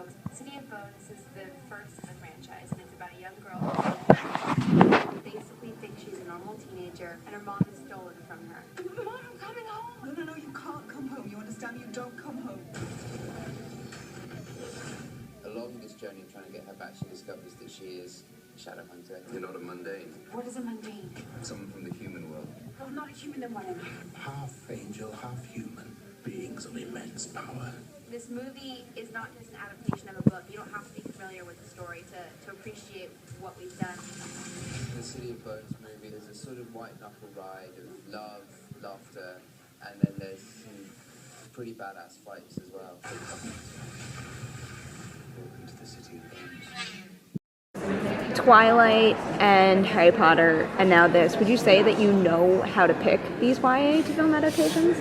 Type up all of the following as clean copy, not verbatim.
called City of Bones. Is the first in the franchise, and it's about a young girl who basically thinks she's a normal teenager, and her mom is stolen from her. Mom, I'm coming home! No, you can't come home. You understand? You don't come home. Along this journey of trying to get her back, she discovers that she is a shadow hunter. You're not a mundane. What is a mundane? Someone from the human world. Oh, not a human, then what am I? Half angel, half human, beings of immense power. This movie is not just an adaptation of a book. You don't have to be familiar with the story to appreciate what we've done. The City of Bones movie is a sort of white knuckle ride of love, laughter, and then there's some pretty badass fights as well. Welcome to the City of Bones. Twilight and Harry Potter and now this, would you say that you know how to pick these YA to film adaptations?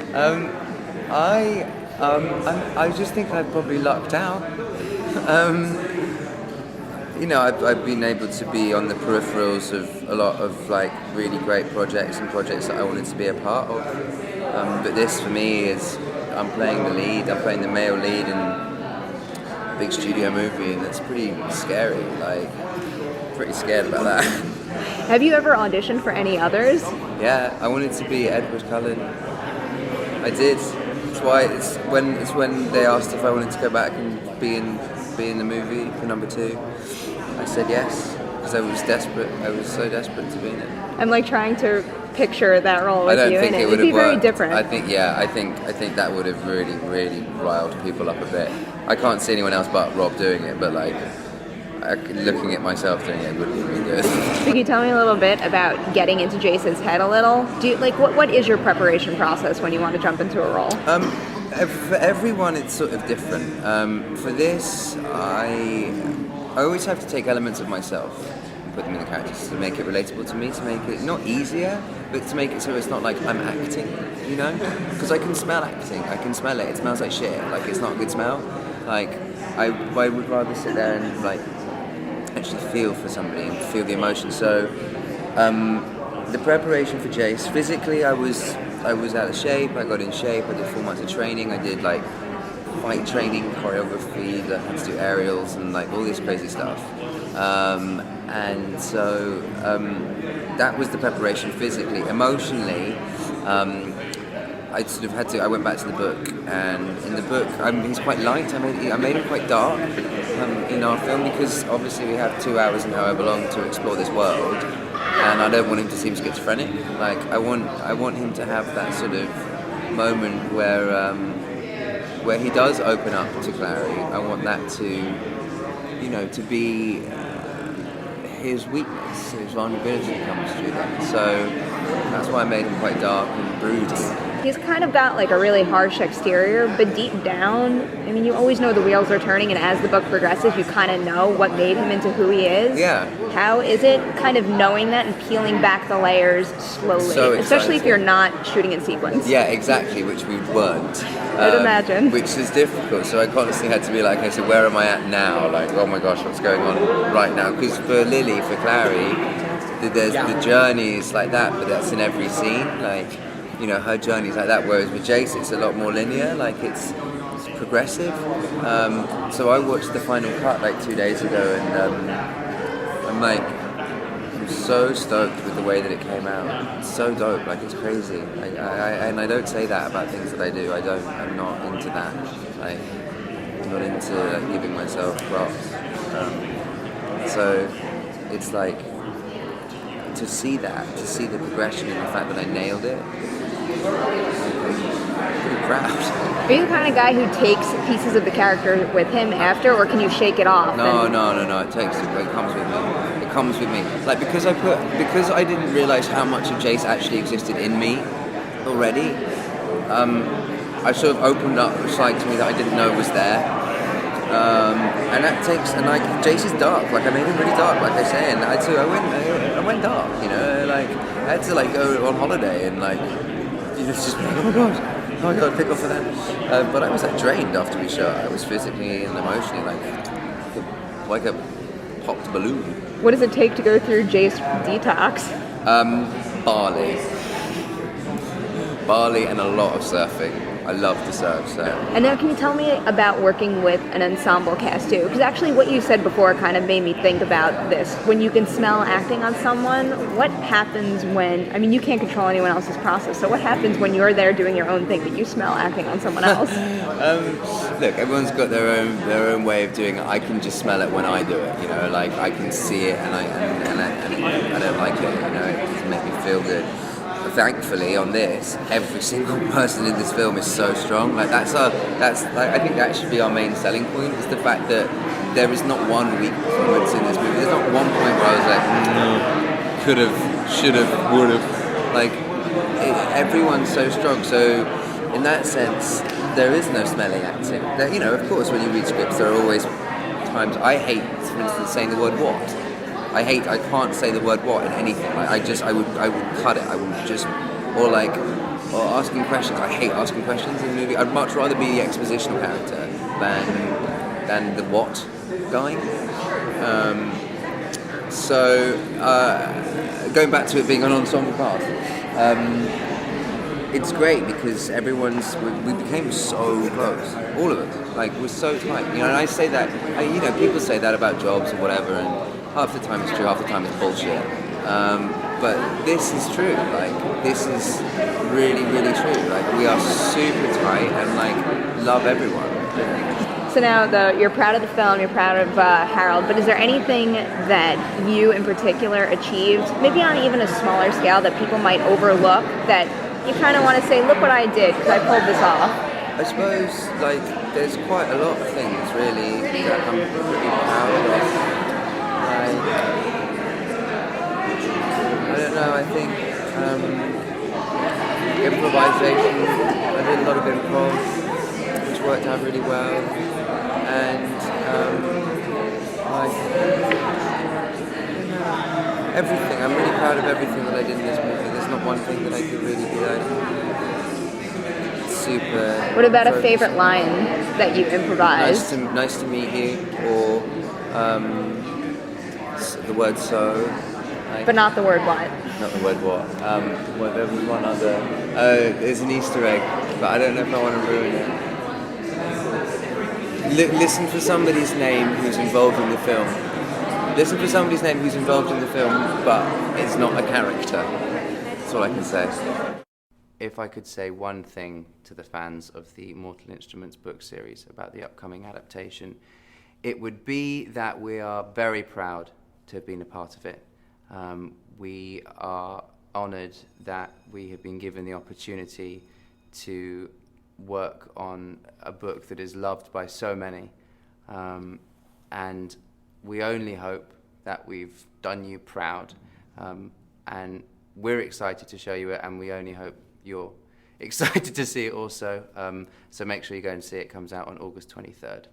I just think I probably lucked out. I've been able to be on the peripherals of a lot of like really great projects and projects that I wanted to be a part of. But this for me is, I'm playing the lead, I'm playing the male lead in a big studio movie, and it's pretty scary, like pretty scared about that. Have you ever auditioned for any others? Yeah, I wanted to be Edward Cullen. I did. That's why it's when they asked if I wanted to go back and be in the movie for number 2. I said yes because I was desperate. I was so desperate to be in it. I'm like trying to picture that role with I don't you, think and it it would would be have very worked. different. I think that would have really riled people up a bit. I can't see anyone else but Rob doing it, but like looking at myself doing it wouldn't be good. Could you tell me a little bit about getting into Jason's head a little? Do you, like what is your preparation process when you want to jump into a role? For everyone, it's sort of different. For this, I always have to take elements of myself and put them in the characters to make it relatable to me, to make it not easier, but to make it so it's not like I'm acting, you know? Because I can smell acting, I can smell it. It smells like shit. Like it's not a good smell. Like I would rather sit there and like actually feel for somebody and feel the emotion. So the preparation for Jace, physically I was out of shape, I got in shape, I did 4 months of training, I did like fight training, choreography, I had to do aerials and like all this crazy stuff. And so that was the preparation physically. Emotionally, I went back to the book, and in the book, he's quite light. I made him quite dark in our film because obviously we have 2 hours and however long to explore this world, and I don't want him to seem schizophrenic. Like I want him to have that sort of moment where he does open up to Clary. I want that to be his weakness, his vulnerability comes through that. So that's why I made him quite dark and broody. He's kind of got like a really harsh exterior, but deep down, I mean, you always know the wheels are turning, and as the book progresses, you kind of know what made him into who he is. Yeah. How is it kind of knowing that and peeling back the layers slowly, So especially if you're not shooting in sequence? Yeah, exactly, which we weren't. I'd imagine. Which is difficult, so I constantly had to be like, okay, so where am I at now? Like, oh my gosh, what's going on right now? Because for Lily, for Clary, the journey is like that, but that's in every scene. Like, you know, her journey's like that, whereas with Jace, it's a lot more linear, like it's progressive. So I watched the final cut like 2 days ago, and I'm so stoked with the way that it came out. It's so dope, like it's crazy. And I don't say that about things that I do. I'm not into that. Like, I'm not into like, giving myself props. So it's like to see the progression and the fact that I nailed it. I'm pretty proud. Are you the kind of guy who takes pieces of the character with him after, or can you shake it off? No. It comes with me. Like because I didn't realize how much of Jace actually existed in me already. I sort of opened up a side to me that I didn't know was there. And like Jace is dark. Like I made him really dark, like I say, and I went dark. You know, like I had to like go on holiday and like just oh my god, pick up for that. But I was like drained after we shot. I was physically and emotionally like a popped balloon. What does it take to go through Jace detox? Bali and a lot of surfing. I love to serve. So. And now can you tell me about working with an ensemble cast too? Because actually what you said before kind of made me think about this. When you can smell acting on someone, what happens when, I mean, you can't control anyone else's process, so what happens when you're there doing your own thing but you smell acting on someone else? Look, everyone's got their own way of doing it. I can just smell it when I do it, you know, like I can see it and I don't like it, you know, it doesn't make me feel good. Thankfully, on this, every single person in this film is so strong. Like that's like, I think that should be our main selling point, is the fact that there is not one weak performance in this movie. There's not one point where I was like, could have, should have, would have. Like everyone's so strong. So in that sense, there is no smelling acting. You know, of course, when you read scripts, there are always times I hate, for instance, saying the word "what." I can't say the word "what" in anything. Like I would cut it. I would just, or asking questions. I hate asking questions in a movie. I'd much rather be the expositional character than the "what" guy. Going back to it being an ensemble cast, it's great because we became so close, all of us. Like we're so tight. You know, and I say that. You know, people say that about jobs or whatever, and half the time it's true, half the time it's bullshit. But this is true. Like this is really, really true. Like we are super tight and like love everyone. So now, though, you're proud of the film, you're proud of Harold, but is there anything that you in particular achieved, maybe on even a smaller scale, that people might overlook, that you kind of want to say, look what I did, because I pulled this off? I suppose, like, there's quite a lot of things, really, that I'm pretty proud of. Like, I don't know, I think improvisation, I did a lot of improv, which worked out really well. And everything. I'm really proud of everything that I did in this movie. There's not one thing that I could really be like super. What about a favorite line that you improvised? Nice to meet you, or the word "so." But not the word "what." Not the word "what." Well, there was one other. Oh, there's an Easter egg, but I don't know if I want to ruin it. Listen for somebody's name who's involved in the film. Listen for somebody's name who's involved in the film, but it's not a character. That's all I can say. If I could say one thing to the fans of the Mortal Instruments book series about the upcoming adaptation, it would be that we are very proud to have been a part of it. We are honoured that we have been given the opportunity to work on a book that is loved by so many, and we only hope that we've done you proud, and we're excited to show you it, and we only hope you're excited to see it also, so make sure you go and see it. It comes out on August 23rd.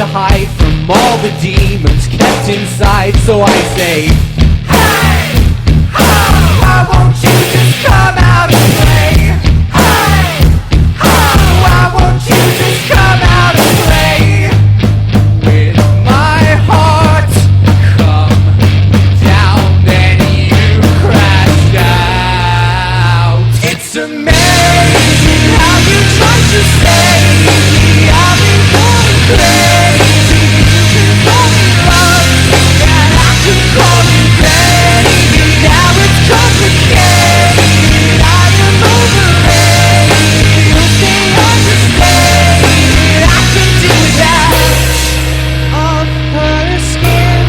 to hide from all the demons kept inside. So I say, hey, ho, why won't you just come out and play? Hey, oh, why won't you just come out and play with my heart? Come down, then you crashed out. It's amazing how you try to save me. I've been going crazy. You can call me love, and I can call you baby. Now it's complicated. I am overrated. You'll stay understated. I can do without of her skin.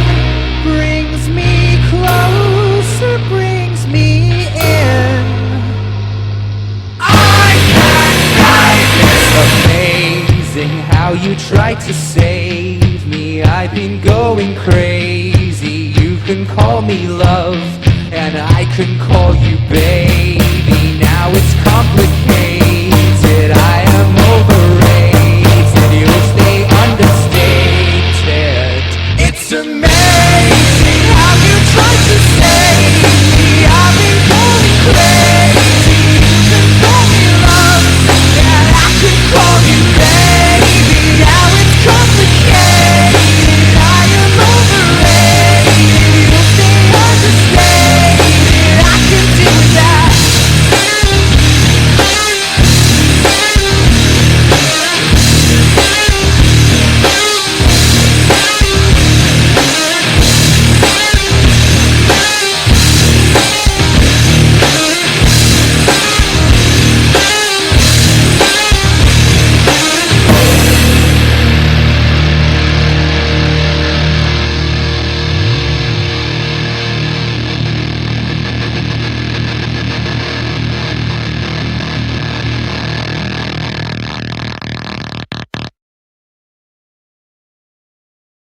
Brings me closer, brings me in. I can't hide this. Amazing how you tried to say